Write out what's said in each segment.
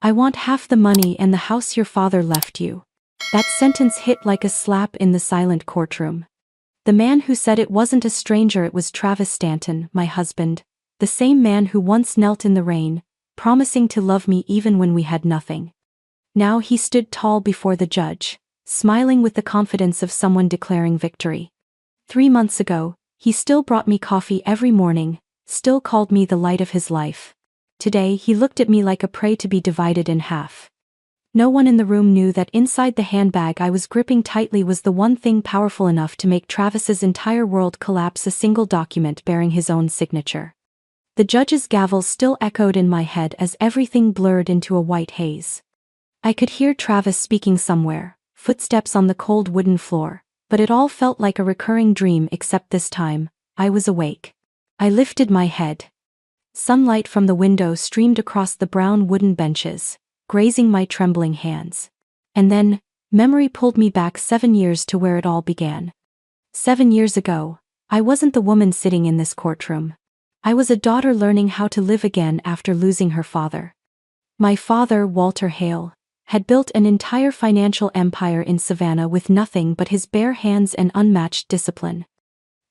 I want half the money and the house your father left you. That sentence hit like a slap in the silent courtroom. The man who said it wasn't a stranger, it was Travis Stanton, my husband, the same man who once knelt in the rain, promising to love me even when we had nothing. Now he stood tall before the judge, smiling with the confidence of someone declaring victory. 3 months ago, he still brought me coffee every morning, still called me the light of his life. Today he looked at me like a prey to be divided in half. No one in the room knew that inside the handbag I was gripping tightly was the one thing powerful enough to make Travis's entire world collapse, a single document bearing his own signature. The judge's gavel still echoed in my head as everything blurred into a white haze. I could hear Travis speaking somewhere, footsteps on the cold wooden floor, but it all felt like a recurring dream, except this time, I was awake. I lifted my head. Sunlight from the window streamed across the brown wooden benches, grazing my trembling hands. And then, memory pulled me back 7 years to where it all began. 7 years ago, I wasn't the woman sitting in this courtroom. I was a daughter learning how to live again after losing her father. My father, Walter Hale, had built an entire financial empire in Savannah with nothing but his bare hands and unmatched discipline.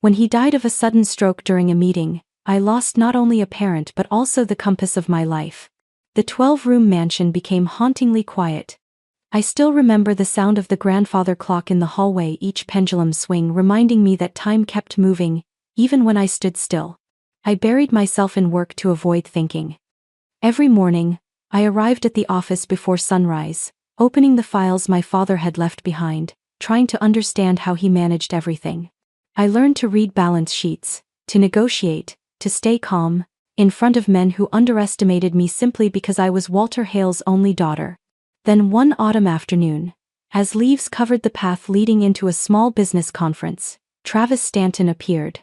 When he died of a sudden stroke during a meeting, I lost not only a parent but also the compass of my life. The 12-room mansion became hauntingly quiet. I still remember the sound of the grandfather clock in the hallway, each pendulum swing reminding me that time kept moving, even when I stood still. I buried myself in work to avoid thinking. Every morning, I arrived at the office before sunrise, opening the files my father had left behind, trying to understand how he managed everything. I learned to read balance sheets, to negotiate, to stay calm, in front of men who underestimated me simply because I was Walter Hale's only daughter. Then one autumn afternoon, as leaves covered the path leading into a small business conference, Travis Stanton appeared.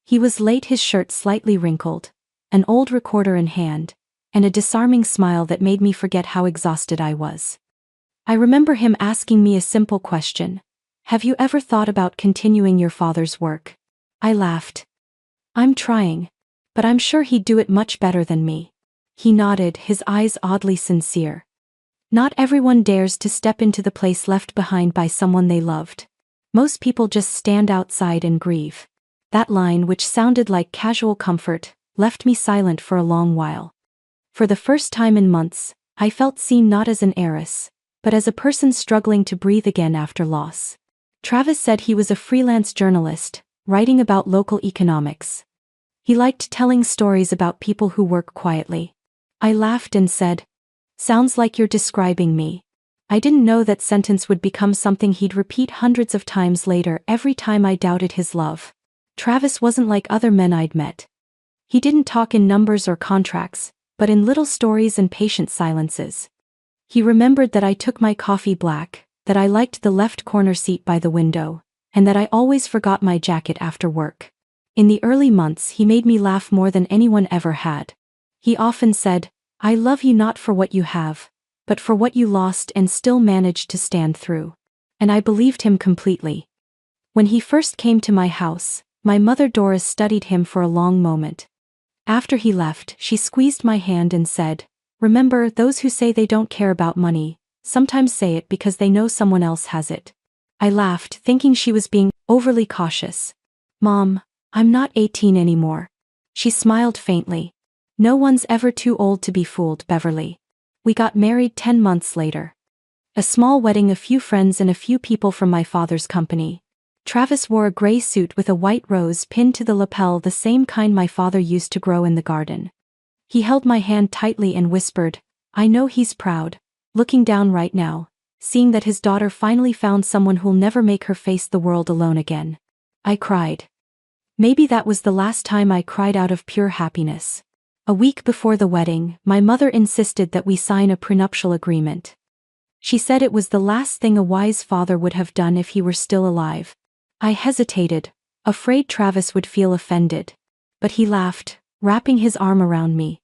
He was late, his shirt slightly wrinkled, an old recorder in hand, and a disarming smile that made me forget how exhausted I was. I remember him asking me a simple question: "Have you ever thought about continuing your father's work?" I laughed. "I'm trying, but I'm sure he'd do it much better than me." He nodded, his eyes oddly sincere. Not everyone dares to step into the place left behind by someone they loved. Most people just stand outside and grieve. That line, which sounded like casual comfort, left me silent for a long while. For the first time in months, I felt seen, not as an heiress, but as a person struggling to breathe again after loss. Travis said he was a freelance journalist, writing about local economics. He liked telling stories about people who work quietly. I laughed and said, "Sounds like you're describing me." I didn't know that sentence would become something he'd repeat hundreds of times later, every time I doubted his love. Travis wasn't like other men I'd met. He didn't talk in numbers or contracts, but in little stories and patient silences. He remembered that I took my coffee black, that I liked the left corner seat by the window, and that I always forgot my jacket after work. In the early months, he made me laugh more than anyone ever had. He often said, "I love you not for what you have, but for what you lost and still managed to stand through." And I believed him completely. When he first came to my house, my mother Doris studied him for a long moment. After he left, she squeezed my hand and said, "Remember, those who say they don't care about money, sometimes say it because they know someone else has it." I laughed, thinking she was being overly cautious. "Mom, I'm not 18 anymore." She smiled faintly. "No one's ever too old to be fooled, Beverly." We got married 10 months later. A small wedding, a few friends and a few people from my father's company. Travis wore a gray suit with a white rose pinned to the lapel, the same kind my father used to grow in the garden. He held my hand tightly and whispered, "I know he's proud, looking down right now, seeing that his daughter finally found someone who'll never make her face the world alone again." I cried. Maybe that was the last time I cried out of pure happiness. A week before the wedding, my mother insisted that we sign a prenuptial agreement. She said it was the last thing a wise father would have done if he were still alive. I hesitated, afraid Travis would feel offended. But he laughed, wrapping his arm around me.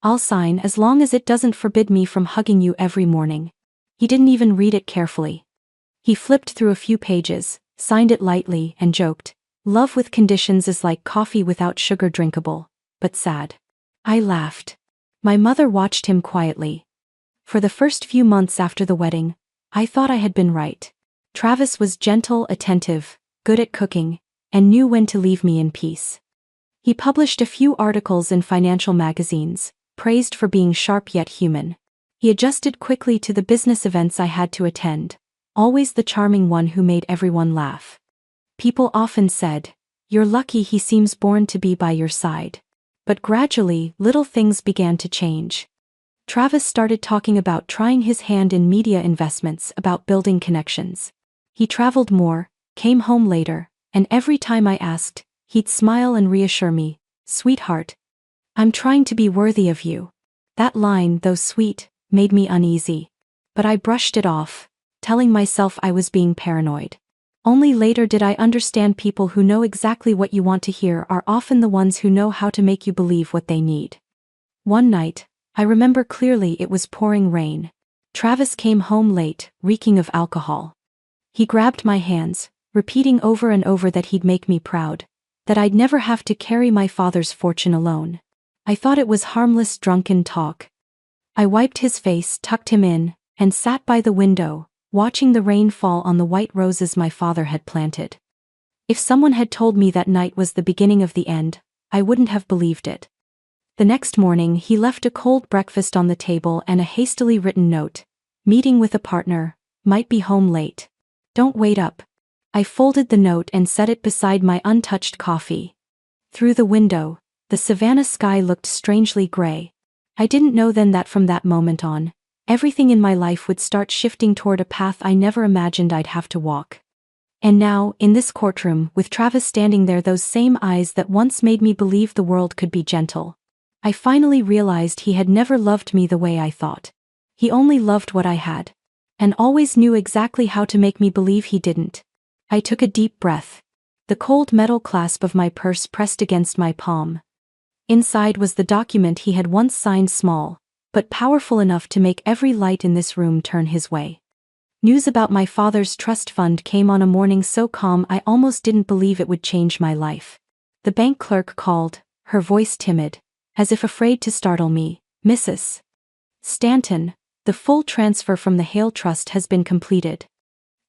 "I'll sign as long as it doesn't forbid me from hugging you every morning." He didn't even read it carefully. He flipped through a few pages, signed it lightly, and joked, "Love with conditions is like coffee without sugar, drinkable, but sad." I laughed. My mother watched him quietly. For the first few months after the wedding, I thought I had been right. Travis was gentle, attentive, good at cooking, and knew when to leave me in peace. He published a few articles in financial magazines, praised for being sharp yet human. He adjusted quickly to the business events I had to attend, always the charming one who made everyone laugh. People often said, "You're lucky he seems born to be by your side." But gradually, little things began to change. Travis started talking about trying his hand in media investments, about building connections. He traveled more, came home later, and every time I asked, he'd smile and reassure me, "Sweetheart, I'm trying to be worthy of you." That line, though sweet, made me uneasy. But I brushed it off, telling myself I was being paranoid. Only later did I understand people who know exactly what you want to hear are often the ones who know how to make you believe what they need. One night, I remember clearly, it was pouring rain. Travis came home late, reeking of alcohol. He grabbed my hands, repeating over and over that he'd make me proud, that I'd never have to carry my father's fortune alone. I thought it was harmless drunken talk. I wiped his face, tucked him in, and sat by the window, watching the rain fall on the white roses my father had planted. If someone had told me that night was the beginning of the end, I wouldn't have believed it. The next morning he left a cold breakfast on the table and a hastily written note. "Meeting with a partner, might be home late. Don't wait up." I folded the note and set it beside my untouched coffee. Through the window, the Savannah sky looked strangely gray. I didn't know then that from that moment on, everything in my life would start shifting toward a path I never imagined I'd have to walk. And now, in this courtroom, with Travis standing there, those same eyes that once made me believe the world could be gentle, I finally realized he had never loved me the way I thought. He only loved what I had, and always knew exactly how to make me believe he didn't. I took a deep breath. The cold metal clasp of my purse pressed against my palm. Inside was the document he had once signed, small, but powerful enough to make every light in this room turn his way. News about my father's trust fund came on a morning so calm I almost didn't believe it would change my life. The bank clerk called, her voice timid, as if afraid to startle me. "Mrs. Stanton, the full transfer from the Hale Trust has been completed.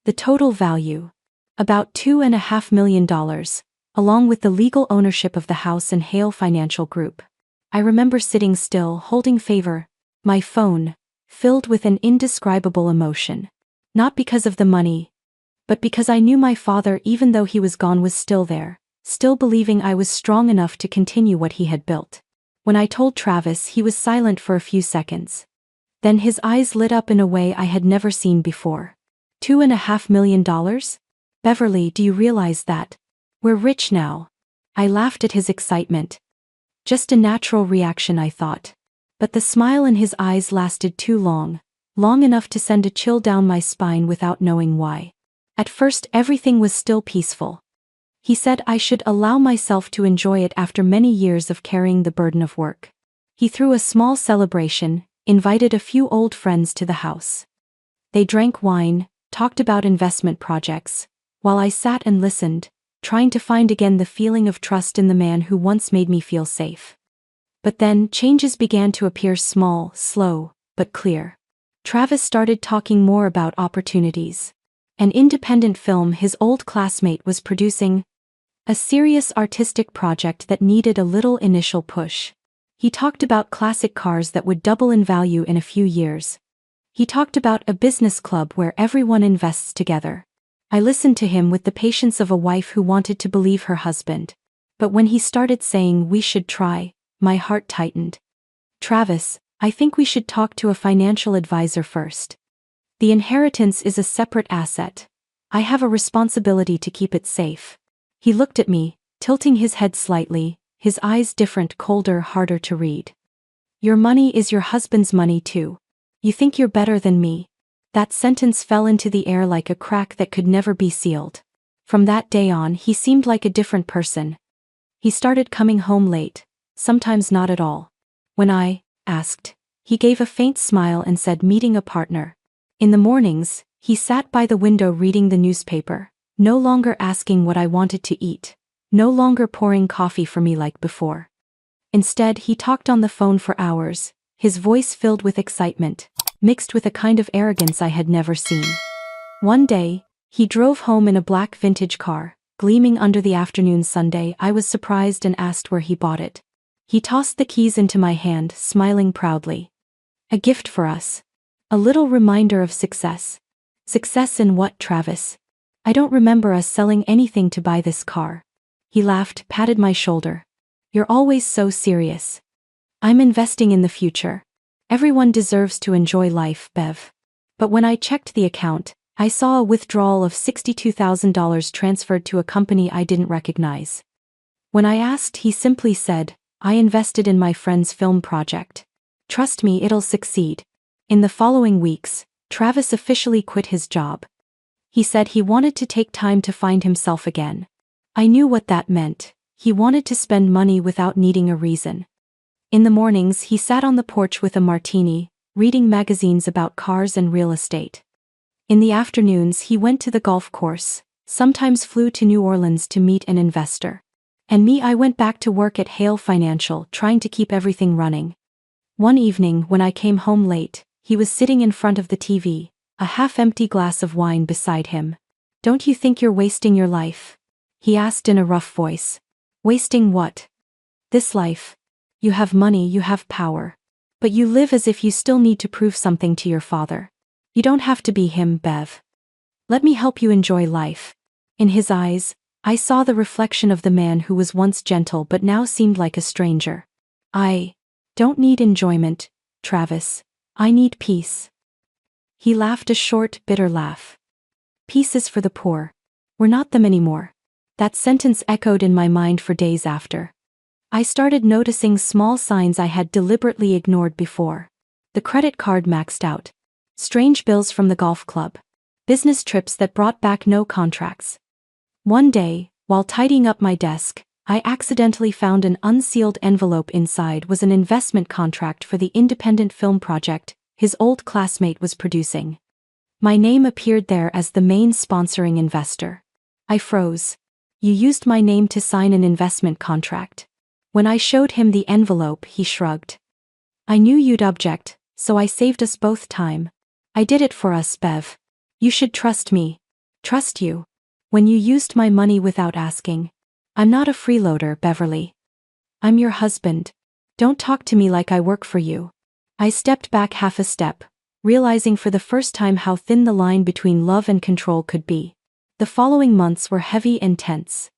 The total value, about $2.5 million, along with the legal ownership of the house and Hale Financial Group." I remember sitting still, holding favor, my phone, filled with an indescribable emotion. Not because of the money, but because I knew my father, even though he was gone, was still there, still believing I was strong enough to continue what he had built. When I told Travis, he was silent for a few seconds. Then his eyes lit up in a way I had never seen before. $2.5 million? Beverly, do you realize that? We're rich now. I laughed at his excitement. Just a natural reaction, I thought. But the smile in his eyes lasted too long enough to send a chill down my spine without knowing why. At first everything was still peaceful. He said I should allow myself to enjoy it after many years of carrying the burden of work. He threw a small celebration, invited a few old friends to the house. They drank wine, talked about investment projects, while I sat and listened, trying to find again the feeling of trust in the man who once made me feel safe. But then, changes began to appear, small, slow, but clear. Travis started talking more about opportunities. An independent film his old classmate was producing. A serious artistic project that needed a little initial push. He talked about classic cars that would double in value in a few years. He talked about a business club where everyone invests together. I listened to him with the patience of a wife who wanted to believe her husband. But when he started saying we should try, my heart tightened. "Travis, I think we should talk to a financial advisor first. The inheritance is a separate asset. I have a responsibility to keep it safe." He looked at me, tilting his head slightly, his eyes different, colder, harder to read. "Your money is your husband's money too. You think you're better than me?" That sentence fell into the air like a crack that could never be sealed. From that day on, he seemed like a different person. He started coming home late, sometimes not at all. When I asked, he gave a faint smile and said, "Meeting a partner." In the mornings, he sat by the window reading the newspaper, no longer asking what I wanted to eat, no longer pouring coffee for me like before. Instead, he talked on the phone for hours, his voice filled with excitement. mixed with a kind of arrogance I had never seen. One day, he drove home in a black vintage car, gleaming under the afternoon sun. I was surprised and asked where he bought it. He tossed the keys into my hand, smiling proudly. A gift for us. A little reminder of success. Success in what, Travis? I don't remember us selling anything to buy this car. He laughed, patted my shoulder. You're always so serious. I'm investing in the future. Everyone deserves to enjoy life, Bev. But when I checked the account, I saw a withdrawal of $62,000 transferred to a company I didn't recognize. When I asked, he simply said, I invested in my friend's film project. Trust me, it'll succeed. In the following weeks, Travis officially quit his job. He said he wanted to take time to find himself again. I knew what that meant. He wanted to spend money without needing a reason. In the mornings, he sat on the porch with a martini, reading magazines about cars and real estate. In the afternoons, he went to the golf course, sometimes flew to New Orleans to meet an investor. And me, I went back to work at Hale Financial, trying to keep everything running. One evening, when I came home late, he was sitting in front of the TV, a half-empty glass of wine beside him. Don't you think you're wasting your life? He asked in a rough voice. Wasting what? This life. You have money, you have power. But you live as if you still need to prove something to your father. You don't have to be him, Bev. Let me help you enjoy life. In his eyes, I saw the reflection of the man who was once gentle but now seemed like a stranger. I don't need enjoyment, Travis. I need peace. He laughed a short, bitter laugh. Peace is for the poor. We're not them anymore. That sentence echoed in my mind for days after. I started noticing small signs I had deliberately ignored before. The credit card maxed out. Strange bills from the golf club. Business trips that brought back no contracts. One day, while tidying up my desk, I accidentally found an unsealed envelope. Inside was an investment contract for the independent film project his old classmate was producing. My name appeared there as the main sponsoring investor. I froze. You used my name to sign an investment contract. When I showed him the envelope, he shrugged. I knew you'd object, so I saved us both time. I did it for us, Bev. You should trust me. Trust you. When you used my money without asking. I'm not a freeloader, Beverly. I'm your husband. Don't talk to me like I work for you. I stepped back half a step, realizing for the first time how thin the line between love and control could be. The following months were heavy and tense.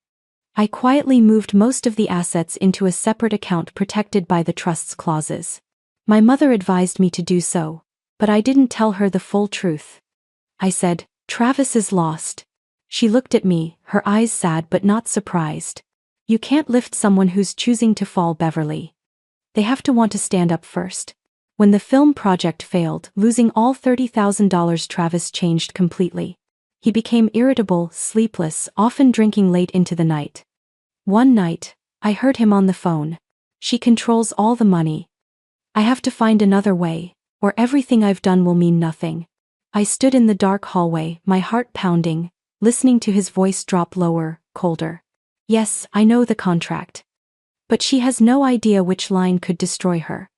I quietly moved most of the assets into a separate account protected by the trust's clauses. My mother advised me to do so, but I didn't tell her the full truth. I said, Travis is lost. She looked at me, her eyes sad but not surprised. You can't lift someone who's choosing to fall, Beverly. They have to want to stand up first. When the film project failed, losing all $30,000, Travis changed completely. He became irritable, sleepless, often drinking late into the night. One night, I heard him on the phone. She controls all the money. I have to find another way, or everything I've done will mean nothing. I stood in the dark hallway, my heart pounding, listening to his voice drop lower, colder. Yes, I know the contract. But she has no idea which line could destroy her.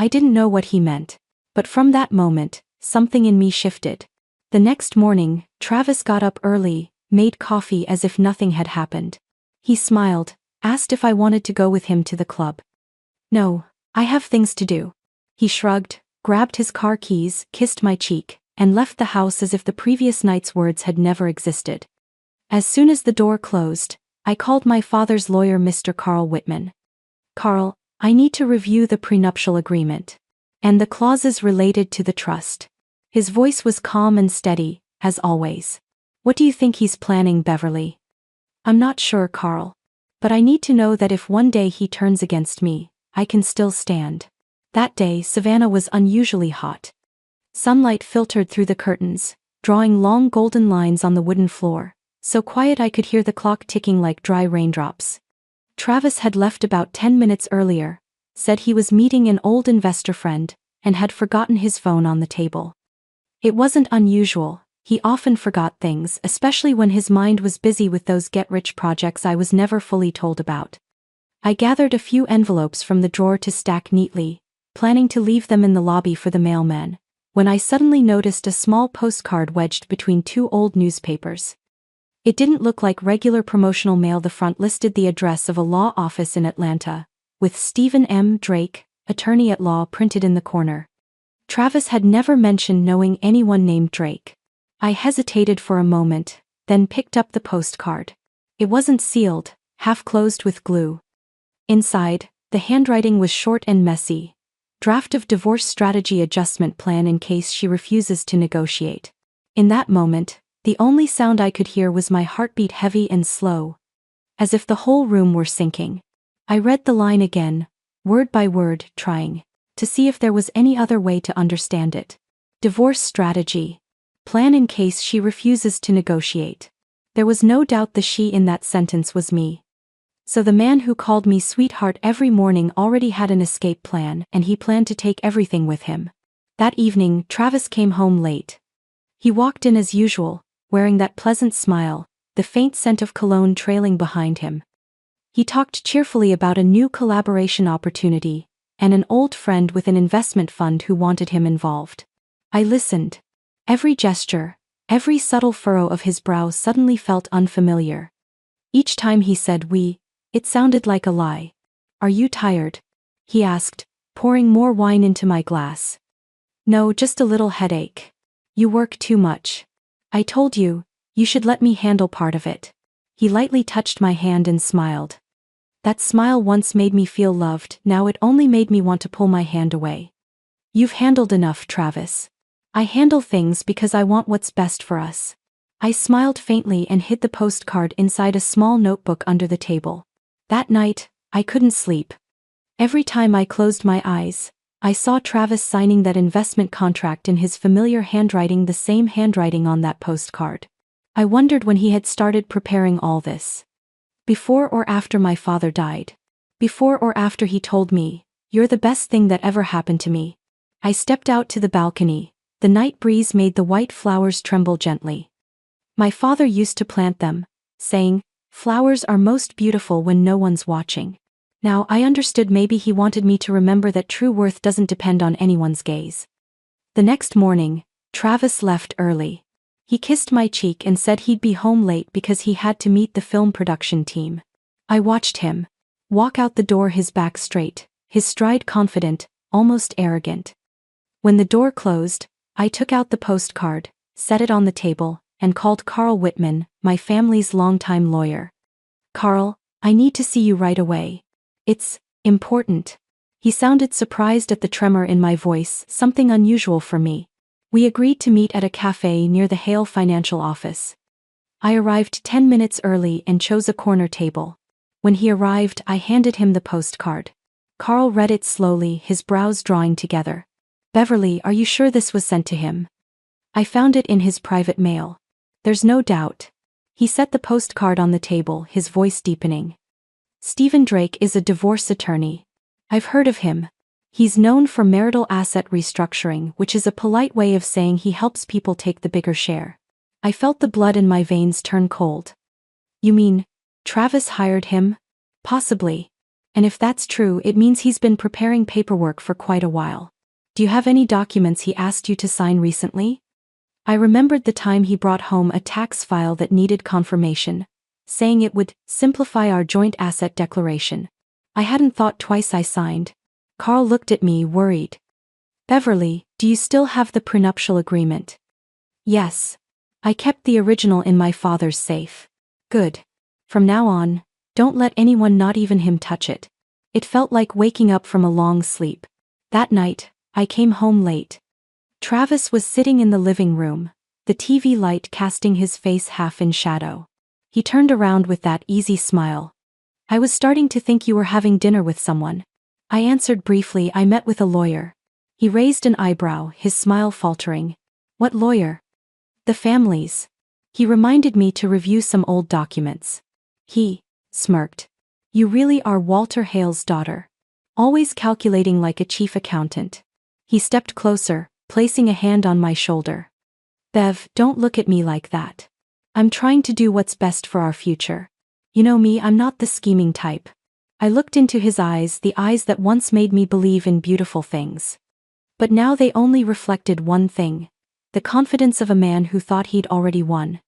I didn't know what he meant. But from that moment, something in me shifted. The next morning, Travis got up early, made coffee as if nothing had happened. He smiled, asked if I wanted to go with him to the club. No, I have things to do. He shrugged, grabbed his car keys, kissed my cheek, and left the house as if the previous night's words had never existed. As soon as the door closed, I called my father's lawyer, Mr. Carl Whitman. Carl, I need to review the prenuptial agreement. And the clauses related to the trust. His voice was calm and steady, as always. What do you think he's planning, Beverly? I'm not sure, Carl. But I need to know that if one day he turns against me, I can still stand. That day, Savannah was unusually hot. Sunlight filtered through the curtains, drawing long golden lines on the wooden floor, so quiet I could hear the clock ticking like dry raindrops. Travis had left about 10 minutes earlier, said he was meeting an old investor friend, and had forgotten his phone on the table. It wasn't unusual. He often forgot things, especially when his mind was busy with those get-rich projects I was never fully told about. I gathered a few envelopes from the drawer to stack neatly, planning to leave them in the lobby for the mailman, when I suddenly noticed a small postcard wedged between two old newspapers. It didn't look like regular promotional mail. The front listed the address of a law office in Atlanta, with Stephen M. Drake, attorney at law, printed in the corner. Travis had never mentioned knowing anyone named Drake. I hesitated for a moment, then picked up the postcard. It wasn't sealed, half closed with glue. Inside, the handwriting was short and messy. Draft of divorce strategy adjustment plan in case she refuses to negotiate. In that moment, the only sound I could hear was my heartbeat, heavy and slow, as if the whole room were sinking. I read the line again, word by word, trying to see if there was any other way to understand it. Divorce strategy. Plan in case she refuses to negotiate. There was no doubt the she in that sentence was me. So the man who called me sweetheart every morning already had an escape plan, and he planned to take everything with him. That evening, Travis came home late. He walked in as usual, wearing that pleasant smile, the faint scent of cologne trailing behind him. He talked cheerfully about a new collaboration opportunity, and an old friend with an investment fund who wanted him involved. I listened. Every gesture, every subtle furrow of his brow suddenly felt unfamiliar. Each time he said we, it sounded like a lie. Are you tired? He asked, pouring more wine into my glass. No, just a little headache. You work too much. I told you, you should let me handle part of it. He lightly touched my hand and smiled. That smile once made me feel loved, now it only made me want to pull my hand away. You've handled enough, Travis. I handle things because I want what's best for us. I smiled faintly and hid the postcard inside a small notebook under the table. That night, I couldn't sleep. Every time I closed my eyes, I saw Travis signing that investment contract in his familiar handwriting, the same handwriting on that postcard. I wondered when he had started preparing all this. Before or after my father died. Before or after he told me, "You're the best thing that ever happened to me." I stepped out to the balcony. The night breeze made the white flowers tremble gently. My father used to plant them, saying, "Flowers are most beautiful when no one's watching." Now I understood, maybe he wanted me to remember that true worth doesn't depend on anyone's gaze. The next morning, Travis left early. He kissed my cheek and said he'd be home late because he had to meet the film production team. I watched him walk out the door, his back straight, his stride confident, almost arrogant. When the door closed, I took out the postcard, set it on the table, and called Carl Whitman, my family's longtime lawyer. "Carl, I need to see you right away. It's important." He sounded surprised at the tremor in my voice, something unusual for me. We agreed to meet at a cafe near the Hale Financial office. I arrived 10 minutes early and chose a corner table. When he arrived, I handed him the postcard. Carl read it slowly, his brows drawing together. "Beverly, are you sure this was sent to him?" "I found it in his private mail." "There's no doubt." He set the postcard on the table, his voice deepening. "Stephen Drake is a divorce attorney. I've heard of him. He's known for marital asset restructuring, which is a polite way of saying he helps people take the bigger share." I felt the blood in my veins turn cold. "You mean, Travis hired him?" "Possibly. And if that's true, it means he's been preparing paperwork for quite a while. Do you have any documents he asked you to sign recently?" I remembered the time he brought home a tax file that needed confirmation, saying it would simplify our joint asset declaration. I hadn't thought twice. I signed. Carl looked at me, worried. "Beverly, do you still have the prenuptial agreement?" "Yes. I kept the original in my father's safe." "Good. From now on, don't let anyone, not even him, touch it." It felt like waking up from a long sleep. That night, I came home late. Travis was sitting in the living room, the TV light casting his face half in shadow. He turned around with that easy smile. "I was starting to think you were having dinner with someone." I answered briefly, "I met with a lawyer." He raised an eyebrow, his smile faltering. "What lawyer?" "The family's." He reminded me to review some old documents. He smirked. "You really are Walter Hale's daughter. Always calculating like a chief accountant." He stepped closer, placing a hand on my shoulder. "Bev, don't look at me like that. I'm trying to do what's best for our future. You know me, I'm not the scheming type." I looked into his eyes, the eyes that once made me believe in beautiful things. But now they only reflected one thing: the confidence of a man who thought he'd already won.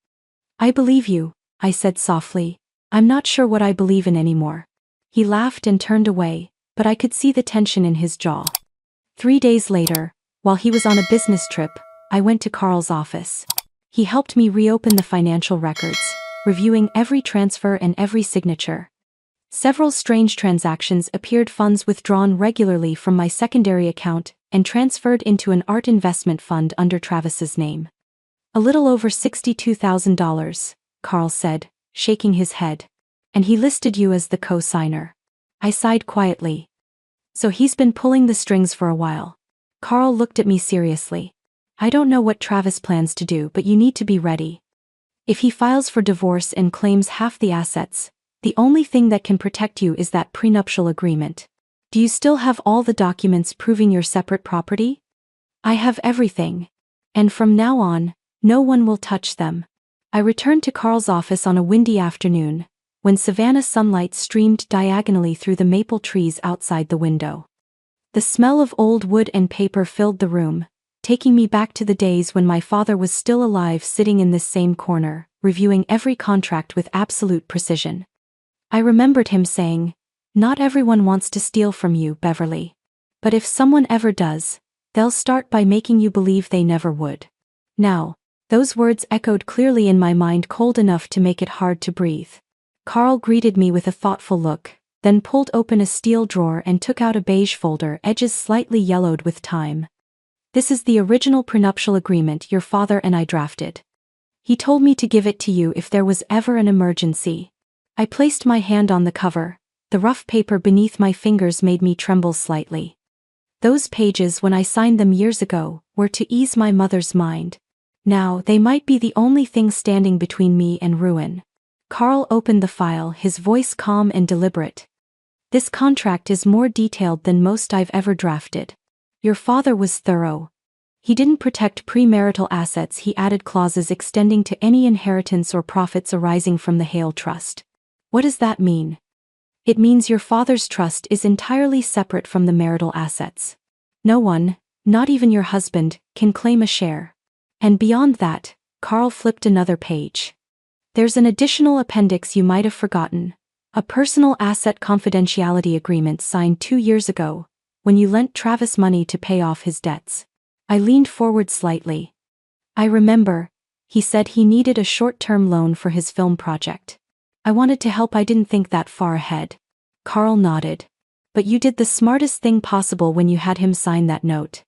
"I believe you," I said softly. "I'm not sure what I believe in anymore." He laughed and turned away, but I could see the tension in his jaw. 3 days later, while he was on a business trip, I went to Carl's office. He helped me reopen the financial records, reviewing every transfer and every signature. Several strange transactions appeared: funds withdrawn regularly from my secondary account and transferred into an art investment fund under Travis's name. "A little over $62,000, Carl said, shaking his head. "And he listed you as the co-signer." I sighed quietly. "So he's been pulling the strings for a while." Carl looked at me seriously. "I don't know what Travis plans to do, but you need to be ready. If he files for divorce and claims half the assets, the only thing that can protect you is that prenuptial agreement. Do you still have all the documents proving your separate property?" "I have everything. And from now on, no one will touch them." I returned to Carl's office on a windy afternoon, when Savannah sunlight streamed diagonally through the maple trees outside the window. The smell of old wood and paper filled the room, taking me back to the days when my father was still alive, sitting in this same corner, reviewing every contract with absolute precision. I remembered him saying, "Not everyone wants to steal from you, Beverly. But if someone ever does, they'll start by making you believe they never would." Now, those words echoed clearly in my mind, cold enough to make it hard to breathe. Carl greeted me with a thoughtful look, then pulled open a steel drawer and took out a beige folder, edges slightly yellowed with time. "This is the original prenuptial agreement your father and I drafted. He told me to give it to you if there was ever an emergency." I placed my hand on the cover. The rough paper beneath my fingers made me tremble slightly. Those pages, when I signed them years ago, were to ease my mother's mind. Now, they might be the only thing standing between me and ruin. Carl opened the file, his voice calm and deliberate. "This contract is more detailed than most I've ever drafted. Your father was thorough. He didn't protect premarital assets. He added clauses extending to any inheritance or profits arising from the Hale Trust." "What does that mean?" "It means your father's trust is entirely separate from the marital assets. No one, not even your husband, can claim a share. And beyond that," Carl flipped another page, "there's an additional appendix you might have forgotten. A personal asset confidentiality agreement signed 2 years ago, when you lent Travis money to pay off his debts." I leaned forward slightly. "I remember. He said he needed a short-term loan for his film project. I wanted to help. I didn't think that far ahead." Carl nodded. "But you did the smartest thing possible when you had him sign that note.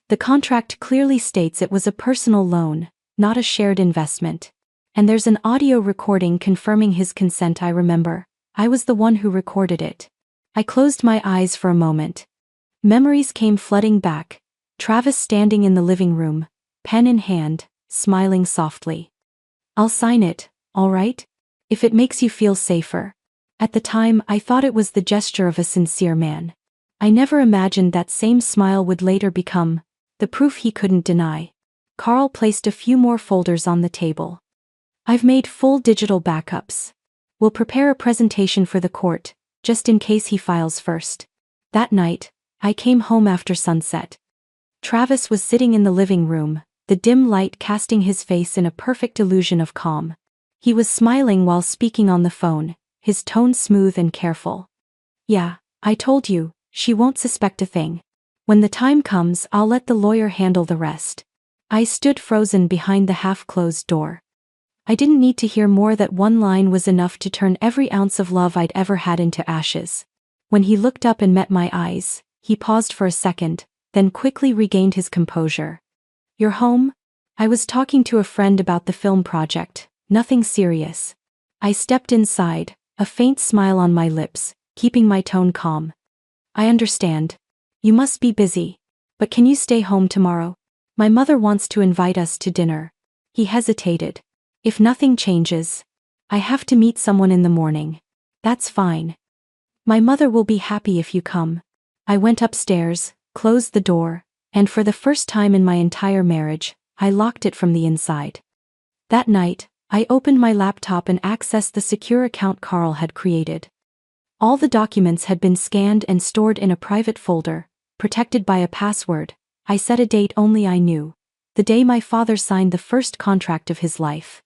The contract clearly states it was a personal loan, not a shared investment. And there's an audio recording confirming his consent. I remember. I was the one who recorded it." I closed my eyes for a moment. Memories came flooding back. Travis standing in the living room, pen in hand, smiling softly. "I'll sign it, all right? If it makes you feel safer." At the time, I thought it was the gesture of a sincere man. I never imagined that same smile would later become the proof he couldn't deny. Carl placed a few more folders on the table. "I've made full digital backups. We'll prepare a presentation for the court, just in case he files first." That night, I came home after sunset. Travis was sitting in the living room, the dim light casting his face in a perfect illusion of calm. He was smiling while speaking on the phone, his tone smooth and careful. "Yeah, I told you, she won't suspect a thing. When the time comes, I'll let the lawyer handle the rest." I stood frozen behind the half-closed door. I didn't need to hear more. That one line was enough to turn every ounce of love I'd ever had into ashes. When he looked up and met my eyes, he paused for a second, then quickly regained his composure. "You're home?" "I was talking to a friend about the film project, nothing serious." I stepped inside, a faint smile on my lips, keeping my tone calm. "I understand. You must be busy. But can you stay home tomorrow? My mother wants to invite us to dinner." He hesitated. "If nothing changes, I have to meet someone in the morning." "That's fine. My mother will be happy if you come." I went upstairs, closed the door, and for the first time in my entire marriage, I locked it from the inside. That night, I opened my laptop and accessed the secure account Carl had created. All the documents had been scanned and stored in a private folder, protected by a password, I set a date only I knew. The day my father signed the first contract of his life.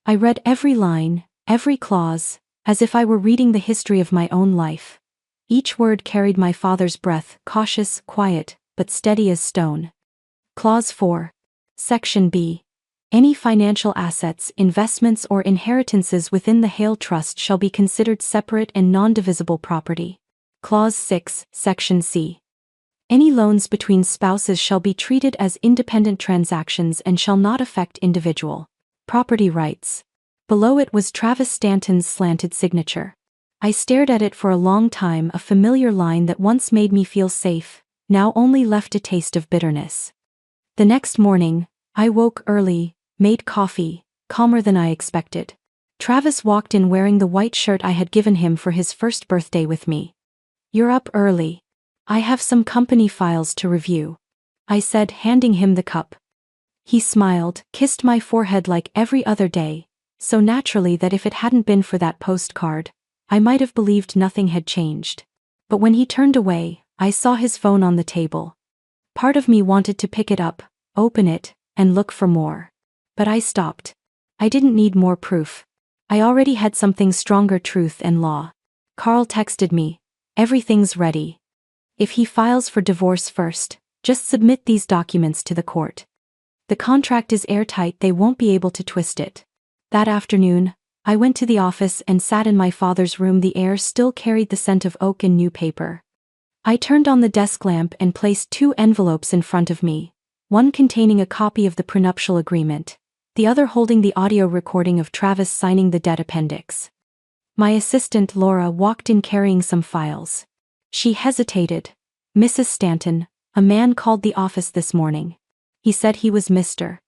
I read every line, every clause, as if I were reading the history of my own life. Each word carried my father's breath, cautious, quiet, but steady as stone. Clause 4. Section B. Any financial assets, investments or inheritances within the Hale Trust shall be considered separate and non-divisible property. Clause 6, Section C. Any loans between spouses shall be treated as independent transactions and shall not affect individual property rights. Below it was Travis Stanton's slanted signature. I stared at it for a long time, a familiar line that once made me feel safe, now only left a taste of bitterness. The next morning, I woke early, made coffee, calmer than I expected. Travis walked in wearing the white shirt I had given him for his first birthday with me. "You're up early. I have some company files to review," I said, handing him the cup. He smiled, kissed my forehead like every other day, so naturally that if it hadn't been for that postcard, I might have believed nothing had changed. But when he turned away, I saw his phone on the table. Part of me wanted to pick it up, open it, and look for more. But I stopped. I didn't need more proof. I already had something stronger: truth and law. Carl texted me, "Everything's ready. If he files for divorce first, just submit these documents to the court. The contract is airtight, they won't be able to twist it." That afternoon, I went to the office and sat in my father's room. The air still carried the scent of oak and new paper. I turned on the desk lamp and placed 2 envelopes in front of me, one containing a copy of the prenuptial agreement, the other holding the audio recording of Travis signing the debt appendix. My assistant Laura walked in carrying some files. She hesitated. "Mrs. Stanton, a man called the office this morning. He said he was Mr.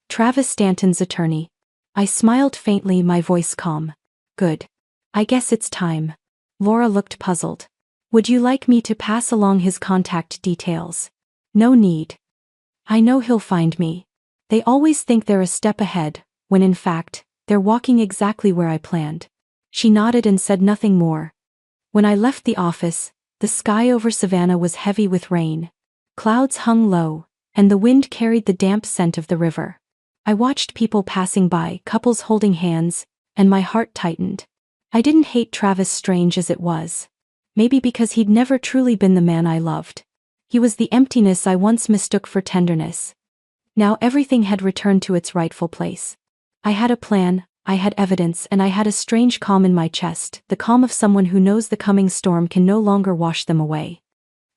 Travis Stanton's attorney." I smiled faintly, my voice calm. "Good. I guess it's time." Laura looked puzzled. "Would you like me to pass along his contact details?" "No need. I know he'll find me. They always think they're a step ahead, when in fact, they're walking exactly where I planned." She nodded and said nothing more. When I left the office, the sky over Savannah was heavy with rain. Clouds hung low, and the wind carried the damp scent of the river. I watched people passing by, couples holding hands, and my heart tightened. I didn't hate Travis, strange as it was. Maybe because he'd never truly been the man I loved. He was the emptiness I once mistook for tenderness. Now everything had returned to its rightful place. I had a plan, I had evidence, and I had a strange calm in my chest, the calm of someone who knows the coming storm can no longer wash them away.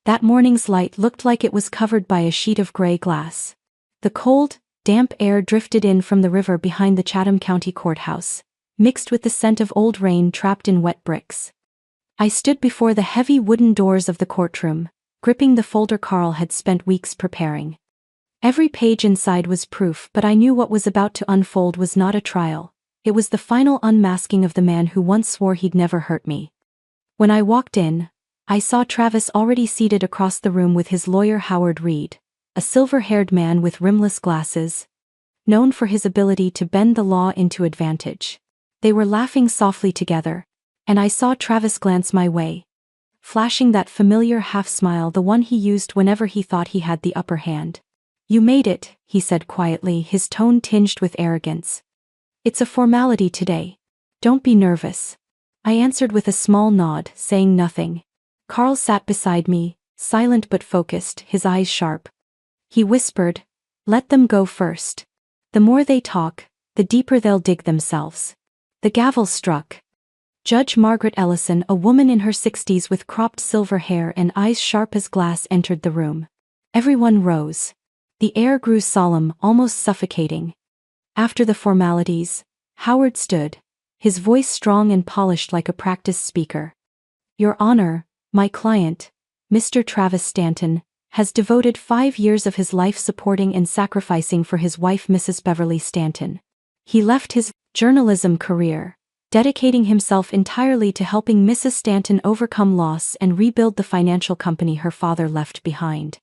That morning's light looked like it was covered by a sheet of gray glass. The cold, damp air drifted in from the river behind the Chatham County Courthouse, mixed with the scent of old rain trapped in wet bricks. I stood before the heavy wooden doors of the courtroom, gripping the folder Carl had spent weeks preparing. Every page inside was proof, but I knew what was about to unfold was not a trial. It was the final unmasking of the man who once swore he'd never hurt me. When I walked in, I saw Travis already seated across the room with his lawyer Howard Reed, a silver-haired man with rimless glasses, known for his ability to bend the law into advantage. They were laughing softly together, and I saw Travis glance my way, flashing that familiar half-smile, the one he used whenever he thought he had the upper hand. "You made it," he said quietly, his tone tinged with arrogance. "It's a formality today. Don't be nervous." I answered with a small nod, saying nothing. Carl sat beside me, silent but focused, his eyes sharp. He whispered, "Let them go first. The more they talk, the deeper they'll dig themselves." The gavel struck. Judge Margaret Ellison, a woman in her 60s with cropped silver hair and eyes sharp as glass, entered the room. Everyone rose. The air grew solemn, almost suffocating. After the formalities, Howard stood, his voice strong and polished like a practiced speaker. "Your Honor, my client, Mr. Travis Stanton, has devoted 5 years of his life supporting and sacrificing for his wife Mrs. Beverly Stanton. He left his journalism career, dedicating himself entirely to helping Mrs. Stanton overcome loss and rebuild the financial company her father left behind.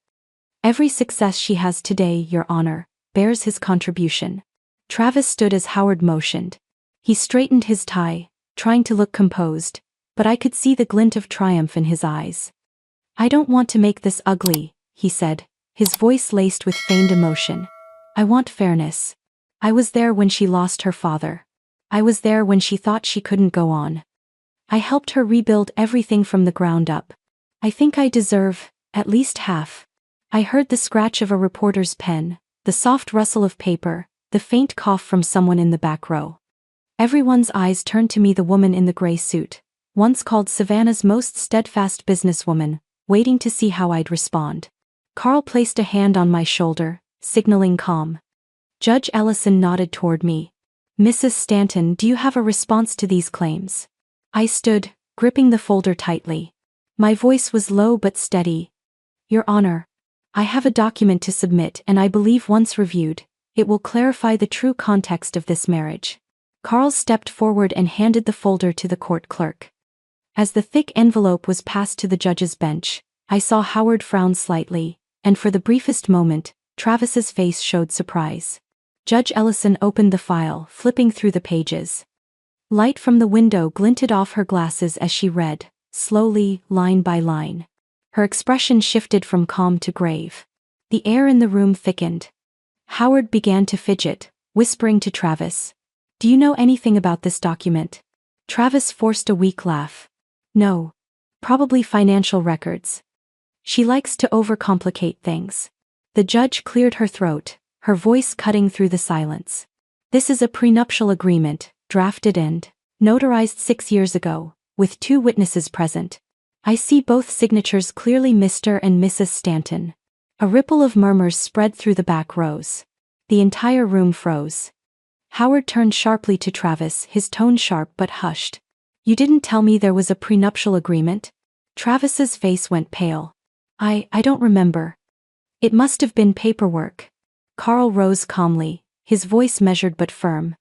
Every success she has today, Your Honor, bears his contribution." Travis stood as Howard motioned. He straightened his tie, trying to look composed, but I could see the glint of triumph in his eyes. "I don't want to make this ugly," he said, his voice laced with feigned emotion. I want fairness. I was there when she lost her father. I was there when she thought she couldn't go on. I helped her rebuild everything from the ground up. I think I deserve, at least half. I heard the scratch of a reporter's pen, the soft rustle of paper, the faint cough from someone in the back row. Everyone's eyes turned to me, the woman in the gray suit, once called Savannah's most steadfast businesswoman, waiting to see how I'd respond. Carl placed a hand on my shoulder, signaling calm. Judge Ellison nodded toward me. Mrs. Stanton, do you have a response to these claims? I stood, gripping the folder tightly. My voice was low but steady. Your Honor, I have a document to submit, and I believe once reviewed, it will clarify the true context of this marriage. Carl stepped forward and handed the folder to the court clerk. As the thick envelope was passed to the judge's bench, I saw Howard frown slightly, and for the briefest moment, Travis's face showed surprise. Judge Ellison opened the file, flipping through the pages. Light from the window glinted off her glasses as she read, slowly, line by line. Her expression shifted from calm to grave. The air in the room thickened. Howard began to fidget, whispering to Travis. Do you know anything about this document? Travis forced a weak laugh. No. Probably financial records. She likes to overcomplicate things. The judge cleared her throat, her voice cutting through the silence. This is a prenuptial agreement, drafted and notarized 6 years ago, with 2 witnesses present. I see both signatures clearly, Mr. and Mrs. Stanton. A ripple of murmurs spread through the back rows. The entire room froze. Howard turned sharply to Travis, his tone sharp but hushed. You didn't tell me there was a prenuptial agreement? Travis's face went pale. I don't remember. It must have been paperwork. Carl rose calmly, his voice measured but firm.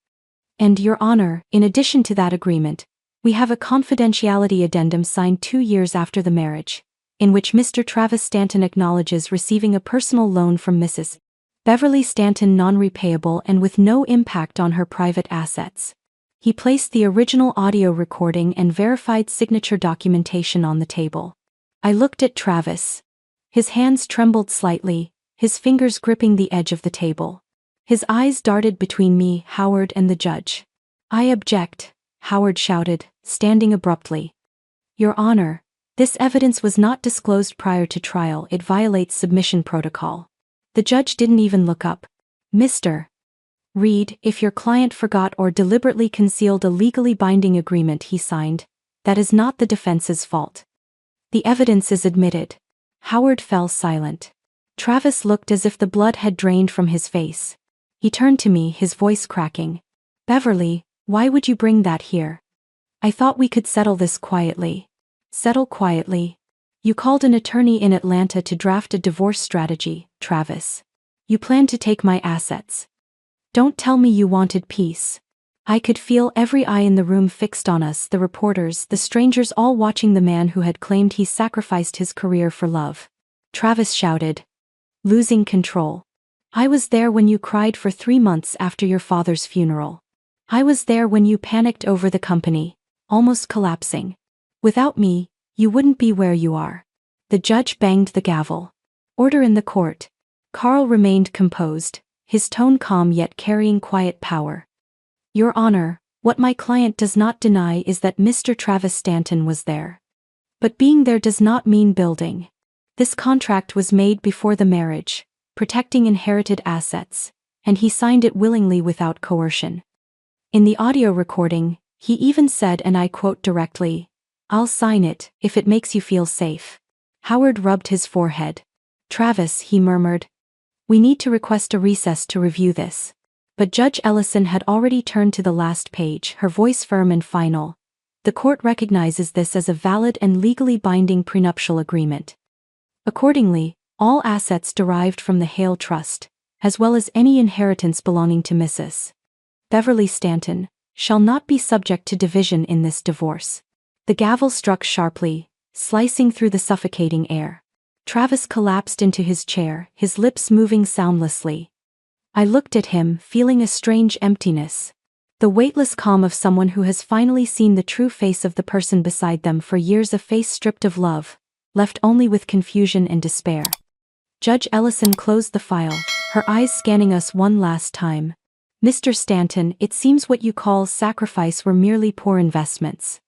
And Your Honor, in addition to that agreement, we have a confidentiality addendum signed 2 years after the marriage, in which Mr. Travis Stanton acknowledges receiving a personal loan from Mrs. Beverly Stanton, non-repayable and with no impact on her private assets. He placed the original audio recording and verified signature documentation on the table. I looked at Travis. His hands trembled slightly, his fingers gripping the edge of the table. His eyes darted between me, Howard, and the judge. I object, Howard shouted, standing abruptly. Your Honor, this evidence was not disclosed prior to trial. It violates submission protocol. The judge didn't even look up. Mr. Reed, if your client forgot or deliberately concealed a legally binding agreement he signed, that is not the defense's fault. The evidence is admitted. Howard fell silent. Travis looked as if the blood had drained from his face. He turned to me, his voice cracking. Beverly, why would you bring that here? I thought we could settle this quietly. Settle quietly? You called an attorney in Atlanta to draft a divorce strategy, Travis. You planned to take my assets. Don't tell me you wanted peace. I could feel every eye in the room fixed on us, the reporters, the strangers, all watching the man who had claimed he sacrificed his career for love. Travis shouted. Losing control. I was there when you cried for 3 months after your father's funeral. I was there when you panicked over the company, almost collapsing. Without me, you wouldn't be where you are. The judge banged the gavel. Order in the court. Carl remained composed, his tone calm yet carrying quiet power. Your Honor, what my client does not deny is that Mr. Travis Stanton was there. But being there does not mean building. This contract was made before the marriage, protecting inherited assets, and he signed it willingly without coercion. In the audio recording, he even said, and I quote directly, I'll sign it, if it makes you feel safe. Howard rubbed his forehead. Travis, he murmured. We need to request a recess to review this. But Judge Ellison had already turned to the last page, her voice firm and final. The court recognizes this as a valid and legally binding prenuptial agreement. Accordingly, all assets derived from the Hale Trust, as well as any inheritance belonging to Mrs. Beverly Stanton, shall not be subject to division in this divorce. The gavel struck sharply, slicing through the suffocating air. Travis collapsed into his chair, his lips moving soundlessly. I looked at him, feeling a strange emptiness. The weightless calm of someone who has finally seen the true face of the person beside them for years, a face stripped of love, left only with confusion and despair. Judge Ellison closed the file, her eyes scanning us one last time. Mr. Stanton, it seems what you call sacrifice were merely poor investments.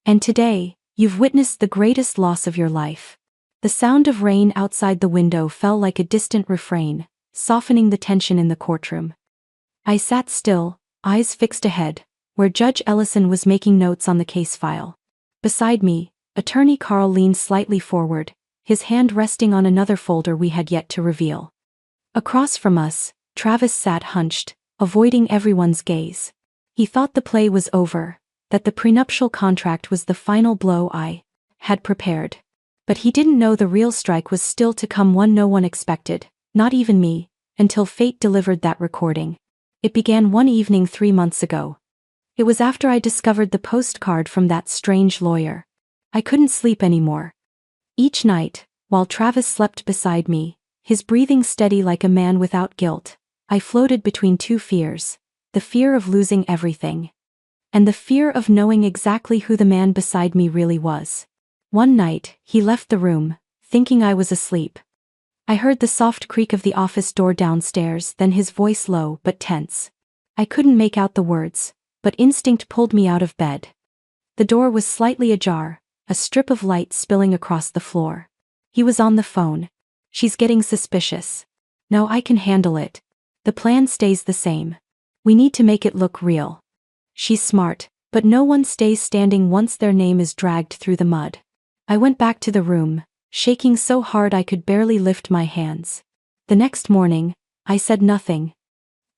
And today, you've witnessed the greatest loss of your life. The sound of rain outside the window fell like a distant refrain, softening the tension in the courtroom. I sat still, eyes fixed ahead, where Judge Ellison was making notes on the case file. Beside me, Attorney Carl leaned slightly forward, his hand resting on another folder we had yet to reveal. Across from us, Travis sat hunched, avoiding everyone's gaze. He thought the play was over, that the prenuptial contract was the final blow I had prepared. But he didn't know the real strike was still to come, one no one expected, not even me, until fate delivered that recording. It began one evening 3 months ago. It was after I discovered the postcard from that strange lawyer. I couldn't sleep anymore. Each night, while Travis slept beside me, his breathing steady like a man without guilt, I floated between two fears, the fear of losing everything, and the fear of knowing exactly who the man beside me really was. One night, he left the room, thinking I was asleep. I heard the soft creak of the office door downstairs, then his voice low but tense. I couldn't make out the words, but instinct pulled me out of bed. The door was slightly ajar, a strip of light spilling across the floor. He was on the phone. She's getting suspicious. No, I can handle it. The plan stays the same. We need to make it look real. She's smart, but no one stays standing once their name is dragged through the mud. I went back to the room, shaking so hard I could barely lift my hands. The next morning, I said nothing.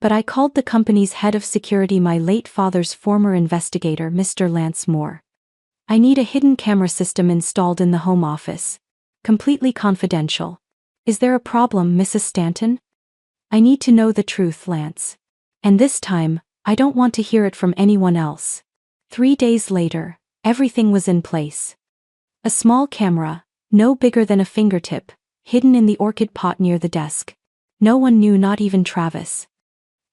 But I called the company's head of security, my late father's former investigator, Mr. Lance Moore. I need a hidden camera system installed in the home office. Completely confidential. Is there a problem, Mrs. Stanton? I need to know the truth, Lance. And this time, I don't want to hear it from anyone else. 3 days later, everything was in place. A small camera, no bigger than a fingertip, hidden in the orchid pot near the desk. No one knew, not even Travis.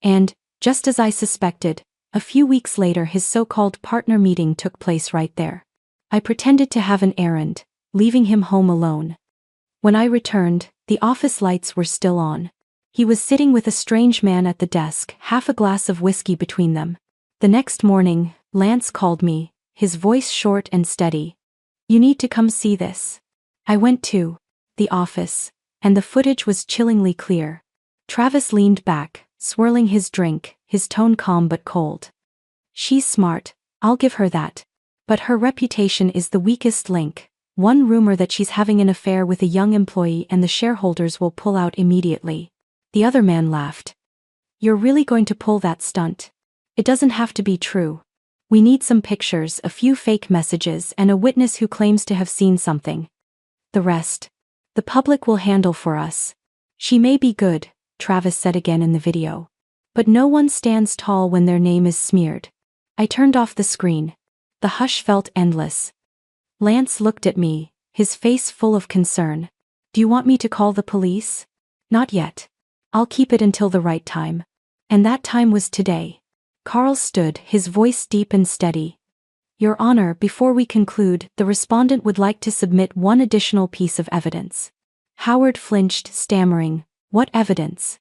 And, just as I suspected, a few weeks later his so-called partner meeting took place right there. I pretended to have an errand, leaving him home alone. When I returned, the office lights were still on. He was sitting with a strange man at the desk, half a glass of whiskey between them. The next morning, Lance called me, his voice short and steady. You need to come see this. I went to the office, and the footage was chillingly clear. Travis leaned back, swirling his drink, his tone calm but cold. She's smart, I'll give her that. But her reputation is the weakest link. One rumor that she's having an affair with a young employee and the shareholders will pull out immediately. The other man laughed. You're really going to pull that stunt? It doesn't have to be true. We need some pictures, a few fake messages, and a witness who claims to have seen something. The rest, the public will handle for us. She may be good, Travis said again in the video. But no one stands tall when their name is smeared. I turned off the screen. The hush felt endless. Lance looked at me, his face full of concern. Do you want me to call the police? Not yet. I'll keep it until the right time. And that time was today. Carl stood, his voice deep and steady. Your Honor, before we conclude, the respondent would like to submit one additional piece of evidence. Howard flinched, stammering, What evidence?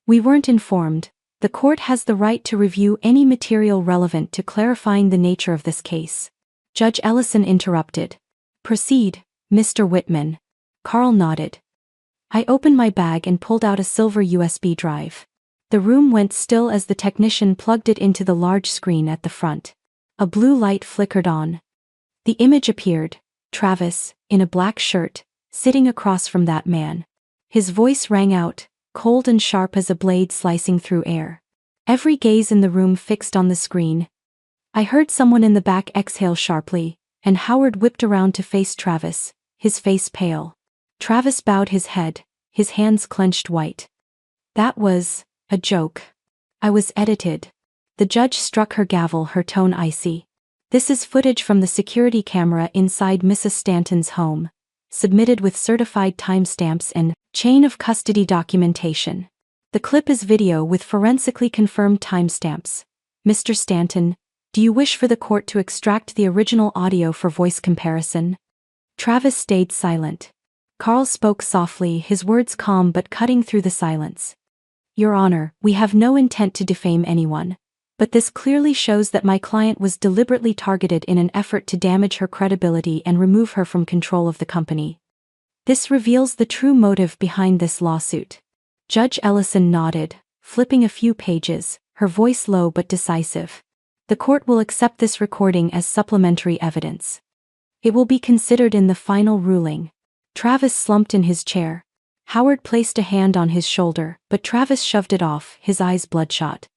We weren't informed. The court has the right to review any material relevant to clarifying the nature of this case. Judge Ellison interrupted. Proceed, Mr. Whitman. Carl nodded. I opened my bag and pulled out a silver USB drive. The room went still as the technician plugged it into the large screen at the front. A blue light flickered on. The image appeared, Travis, in a black shirt, sitting across from that man. His voice rang out, cold and sharp as a blade slicing through air. Every gaze in the room fixed on the screen. I heard someone in the back exhale sharply, and Howard whipped around to face Travis, his face pale. Travis bowed his head, his hands clenched white. That was a joke. I was edited. The judge struck her gavel, her tone icy. This is footage from the security camera inside Mrs. Stanton's home, submitted with certified timestamps and chain of custody documentation. The clip is video with forensically confirmed timestamps. Mr. Stanton, do you wish for the court to extract the original audio for voice comparison? Travis stayed silent. Carl spoke softly, his words calm but cutting through the silence. Your Honor, we have no intent to defame anyone. But this clearly shows that my client was deliberately targeted in an effort to damage her credibility and remove her from control of the company. This reveals the true motive behind this lawsuit. Judge Ellison nodded, flipping a few pages, her voice low but decisive. The court will accept this recording as supplementary evidence. It will be considered in the final ruling. Travis slumped in his chair. Howard placed a hand on his shoulder, but Travis shoved it off, his eyes bloodshot.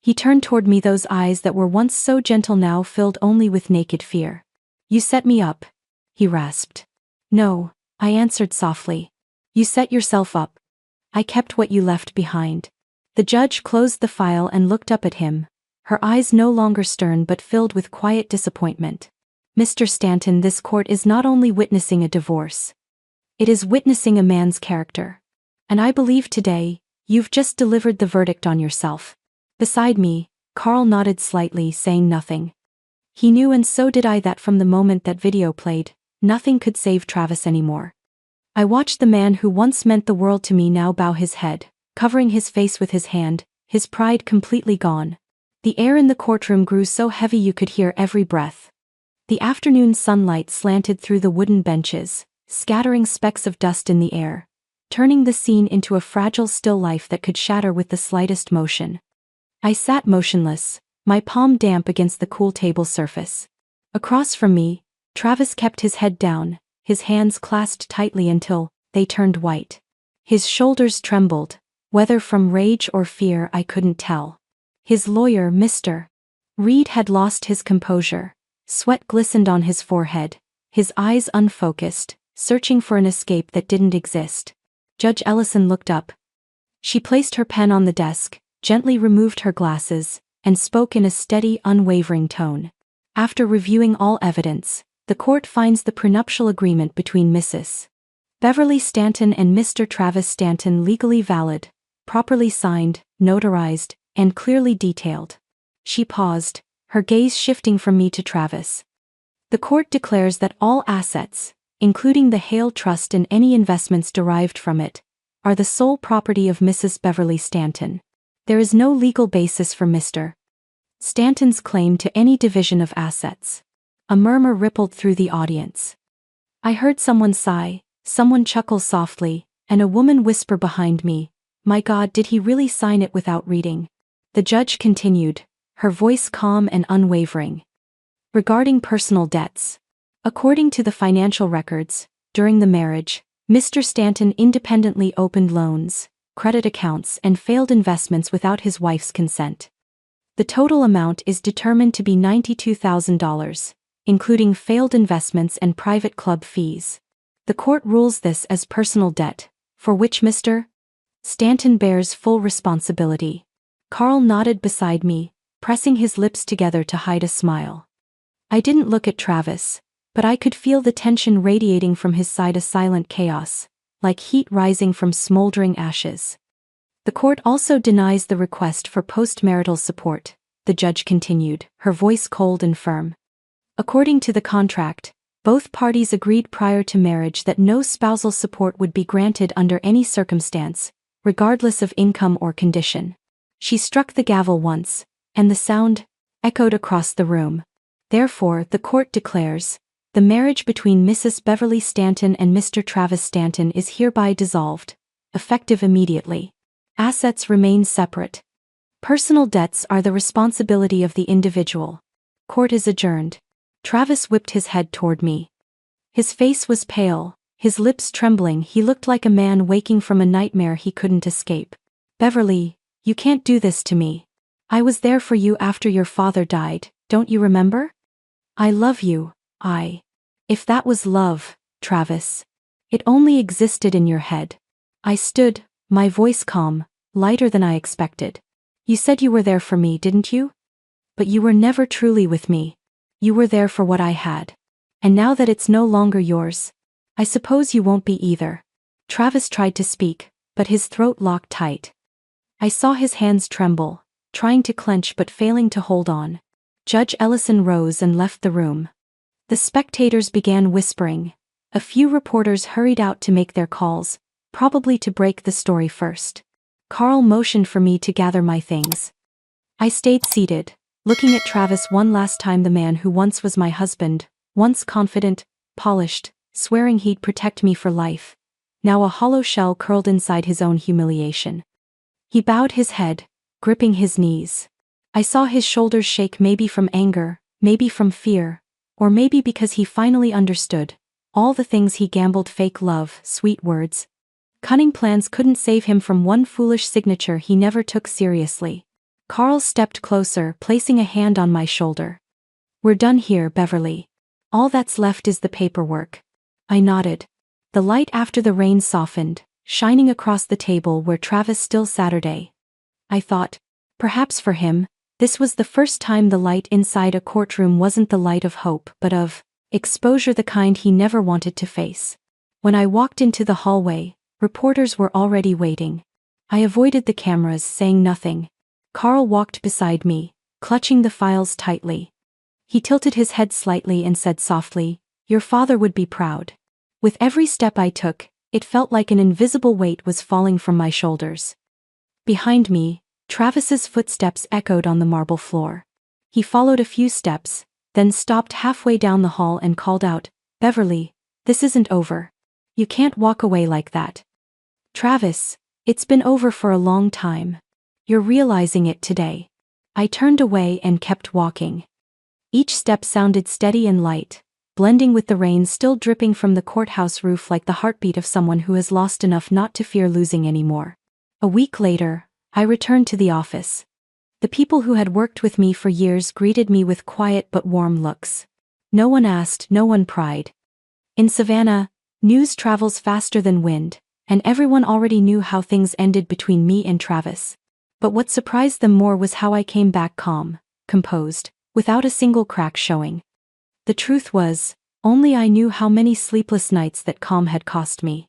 He turned toward me, those eyes that were once so gentle now filled only with naked fear. You set me up, he rasped. No, I answered softly. You set yourself up. I kept what you left behind. The judge closed the file and looked up at him, her eyes no longer stern but filled with quiet disappointment. Mr. Stanton, this court is not only witnessing a divorce. It is witnessing a man's character. And I believe today, you've just delivered the verdict on yourself. Beside me, Carl nodded slightly, saying nothing. He knew, and so did I, that from the moment that video played, nothing could save Travis anymore. I watched the man who once meant the world to me now bow his head, covering his face with his hand, his pride completely gone. The air in the courtroom grew so heavy you could hear every breath. The afternoon sunlight slanted through the wooden benches, scattering specks of dust in the air, turning the scene into a fragile still life that could shatter with the slightest motion. I sat motionless, my palm damp against the cool table surface. Across from me, Travis kept his head down, his hands clasped tightly until they turned white. His shoulders trembled, whether from rage or fear I couldn't tell. His lawyer, Mr. Reed, had lost his composure. Sweat glistened on his forehead, his eyes unfocused, searching for an escape that didn't exist. Judge Ellison looked up. She placed her pen on the desk, gently removed her glasses, and spoke in a steady, unwavering tone. After reviewing all evidence, the court finds the prenuptial agreement between Mrs. Beverly Stanton and Mr. Travis Stanton legally valid, properly signed, notarized, and clearly detailed. She paused, her gaze shifting from me to Travis. The court declares that all assets, including the Hale Trust and any investments derived from it, are the sole property of Mrs. Beverly Stanton. There is no legal basis for Mr. Stanton's claim to any division of assets. A murmur rippled through the audience. I heard someone sigh, someone chuckle softly, and a woman whisper behind me, "My God, did he really sign it without reading?" The judge continued, her voice calm and unwavering. Regarding personal debts. According to the financial records, during the marriage, Mr. Stanton independently opened loans, credit accounts, and failed investments without his wife's consent. The total amount is determined to be $92,000, including failed investments and private club fees. The court rules this as personal debt, for which Mr. Stanton bears full responsibility. Carl nodded beside me, pressing his lips together to hide a smile. I didn't look at Travis, but I could feel the tension radiating from his side, a silent chaos, like heat rising from smoldering ashes. The court also denies the request for postmarital support, the judge continued, her voice cold and firm. According to the contract, both parties agreed prior to marriage that no spousal support would be granted under any circumstance, regardless of income or condition. She struck the gavel once, and the sound echoed across the room. Therefore, the court declares, the marriage between Mrs. Beverly Stanton and Mr. Travis Stanton is hereby dissolved, effective immediately. Assets remain separate. Personal debts are the responsibility of the individual. Court is adjourned. Travis whipped his head toward me. His face was pale, his lips trembling. He looked like a man waking from a nightmare he couldn't escape. Beverly, you can't do this to me. I was there for you after your father died, don't you remember? I love you, If that was love, Travis. It only existed in your head. I stood, my voice calm, lighter than I expected. You said you were there for me, didn't you? But you were never truly with me. You were there for what I had. And now that it's no longer yours, I suppose you won't be either. Travis tried to speak, but his throat locked tight. I saw his hands tremble, trying to clench but failing to hold on. Judge Ellison rose and left the room. The spectators began whispering, A few reporters hurried out to make their calls, probably to break the story first. Carl motioned for me to gather my things. I stayed seated, looking at Travis one last time, the man who once was my husband, once confident, polished, swearing he'd protect me for life. Now a hollow shell curled inside his own humiliation. He bowed his head, gripping his knees. I saw his shoulders shake, maybe from anger, maybe from fear, or maybe because he finally understood. All the things he gambled, fake love, sweet words, cunning plans, couldn't save him from one foolish signature he never took seriously. Carl stepped closer, placing a hand on my shoulder. "We're done here, Beverly. All that's left is the paperwork." I nodded. The light after the rain softened, shining across the table where Travis still sat. I thought, perhaps for him, this was the first time the light inside a courtroom wasn't the light of hope but of exposure, the kind he never wanted to face. When I walked into the hallway, reporters were already waiting. I avoided the cameras, saying nothing. Carl walked beside me, clutching the files tightly. He tilted his head slightly and said softly, "Your father would be proud." With every step I took, it felt like an invisible weight was falling from my shoulders. Behind me, Travis's footsteps echoed on the marble floor. He followed a few steps, then stopped halfway down the hall and called out, "Beverly, this isn't over. You can't walk away like that." "Travis, it's been over for a long time. You're realizing it today." I turned away and kept walking. Each step sounded steady and light, blending with the rain still dripping from the courthouse roof like the heartbeat of someone who has lost enough not to fear losing anymore. A week later, I returned to the office. The people who had worked with me for years greeted me with quiet but warm looks. No one asked, no one pried. In Savannah, news travels faster than wind, and everyone already knew how things ended between me and Travis. But what surprised them more was how I came back calm, composed, without a single crack showing. The truth was, only I knew how many sleepless nights that calm had cost me.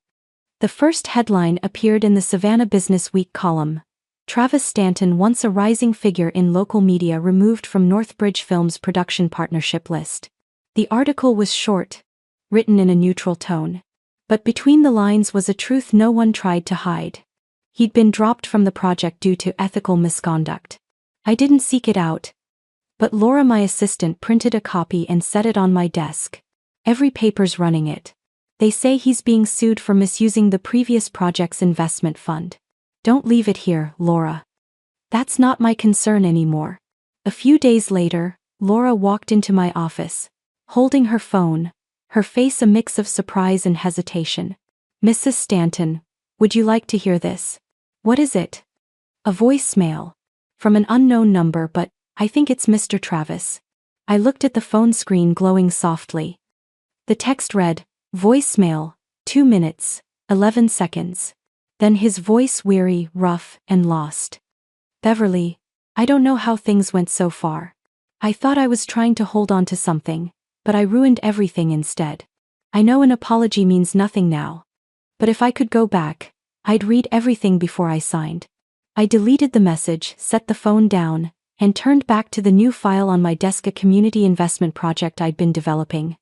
The first headline appeared in the Savannah Business Week column. Travis Stanton, once a rising figure in local media, removed from Northbridge Films' production partnership list. The article was short, written in a neutral tone. But between the lines was a truth no one tried to hide. He'd been dropped from the project due to ethical misconduct. I didn't seek it out. But Laura, my assistant, printed a copy and set it on my desk. Every paper's running it. They say he's being sued for misusing the previous project's investment fund. Don't leave it here, Laura. That's not my concern anymore. A few days later, Laura walked into my office, holding her phone, her face a mix of surprise and hesitation. "Mrs. Stanton, would you like to hear this?" "What is it?" "A voicemail. From an unknown number, but I think it's Mr. Travis." I looked at the phone screen glowing softly. The text read, "Voicemail, 2 minutes, 11 seconds. Then his voice weary, rough, and lost. "Beverly, I don't know how things went so far. I thought I was trying to hold on to something, but I ruined everything instead. I know an apology means nothing now. But if I could go back, I'd read everything before I signed." I deleted the message, set the phone down, and turned back to the new file on my desk, a community investment project I'd been developing.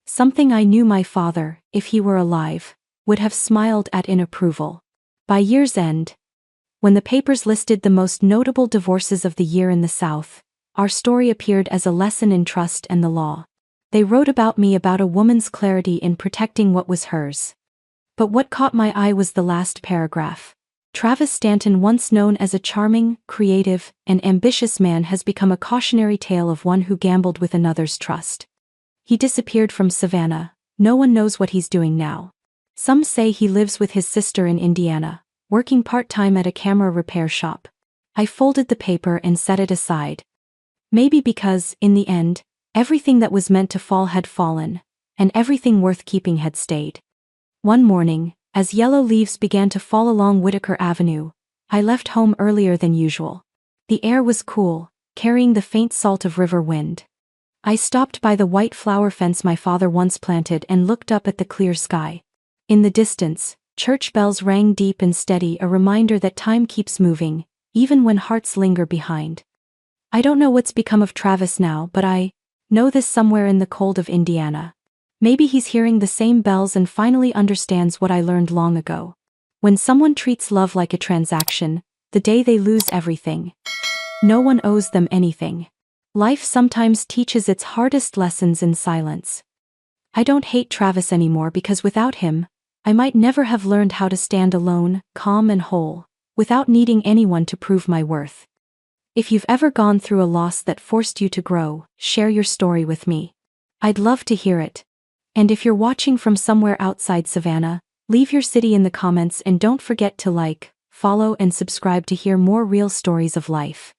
Something I knew my father, if he were alive, would have smiled at in approval. By year's end, when the papers listed the most notable divorces of the year in the South, our story appeared as a lesson in trust and the law. They wrote about me, about a woman's clarity in protecting what was hers. But what caught my eye was the last paragraph. "Travis Stanton, once known as a charming, creative, and ambitious man, has become a cautionary tale of one who gambled with another's trust. He disappeared from Savannah. No one knows what he's doing now. Some say he lives with his sister in Indiana, working part-time at a camera repair shop." I folded the paper and set it aside. Maybe because, in the end, everything that was meant to fall had fallen, and everything worth keeping had stayed. One morning, as yellow leaves began to fall along Whitaker Avenue, I left home earlier than usual. The air was cool, carrying the faint salt of river wind. I stopped by the white flower fence my father once planted and looked up at the clear sky. In the distance, church bells rang deep and steady, a reminder that time keeps moving, even when hearts linger behind. I don't know what's become of Travis now, but I know this: somewhere in the cold of Indiana, Maybe he's hearing the same bells and finally understands what I learned long ago. When someone treats love like a transaction, the day they lose everything. No one owes them anything. Life sometimes teaches its hardest lessons in silence. I don't hate Travis anymore because without him, I might never have learned how to stand alone, calm and whole, without needing anyone to prove my worth. If you've ever gone through a loss that forced you to grow, share your story with me. I'd love to hear it. And if you're watching from somewhere outside Savannah, leave your city in the comments and don't forget to like, follow and subscribe to hear more real stories of life.